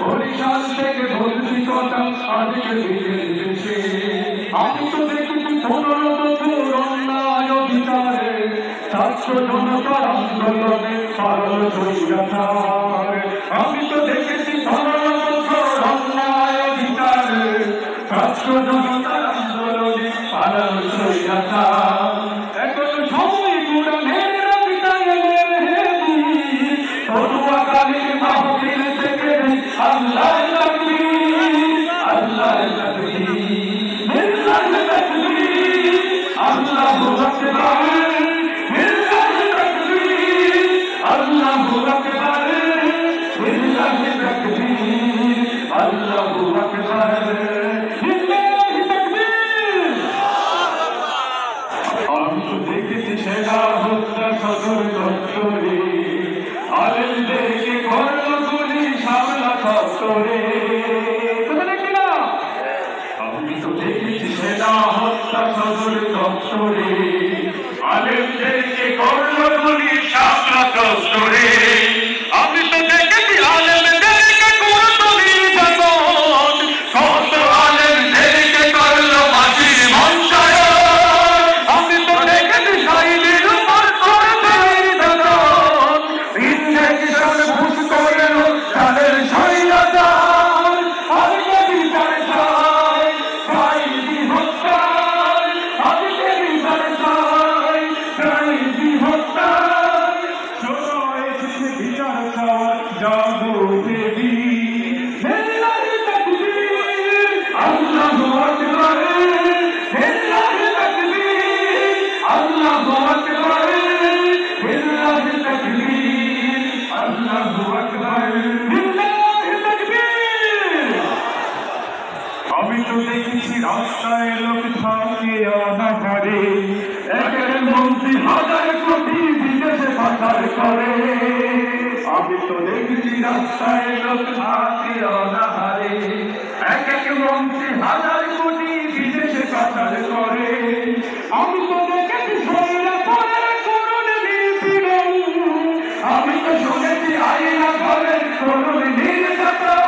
বরিশাল থেকে বলছি কথা আজকে বিদেশে আমি তো দেখেছি 15 বছর অন্যায় অধিকারে ছাত্র জনতার আন্দোলনে পাগল স্বৈরাচার আমি তো দেখেছি 15 বছর অন্যায় অধিকারে ছাত্র জনতার আন্দোলনে পাগল স্বৈরাচার এখন সময় পুরাণের পটুয়াখালীর মাহফিল থেকে আল্লাহ তাকবীর আল্লাহ তাকবীর আল্লাহ তাকবীর আল্লাহু আকবার আল্লাহ তাকবীর আল্লাহু আকবার আল্লাহ তাকবীর আল্লাহু আকবার আমি তো দেখেছি সেনা হত্যা সদর দপ্তরে আলেমদেরকে করল গুলি সামলা দপ্তরে আমি তো দেখেছি সেনা হত্যা সদর দপ্তরে আলেমদেরকে করল গুলি সামলা দপ্তরে আমি তো দেখেছি আলেমদেরকে করল নির্যাতন কত আলেমদেরকে করল মাটির মঞ্চায়ন আমি তো দেখেছি শহীদের উপর করতে নির্যাতন ইঞ্জেকশন ঘুষ করল তাদের স্বৈরাচার আজকে বিচার চাই শহীদি হত্যার আজকে বিচার চাই শহীদি হত্যার সময় এসেছে বিচার চাওয়ার জাগো দেবী আল্লাহ তাকবীর আল্লাহু আকবার আল্লাহ তাকবীর আল্লাহু আকবার আল্লাহ তাকবীর আল্লাহু আকবার আল্লাহ তাকবীর আমি তো দেখেছি রাস্তায় লোক থাকে অনাহারে একের মন্ত্রী হাজার কোটি বিদেশে পাচার করে আমি তো দেখেছি রাস্তায় লোক থাকে অনাহারে এক মন্ত্রী হাজার কোটি বিদেশে পাচার করে আমি তো দেখেছি স্বৈরাচারের করুণ নিপীড়ন আমি তো শুনেছি আইনা ঘরের করুণ নির্যাতন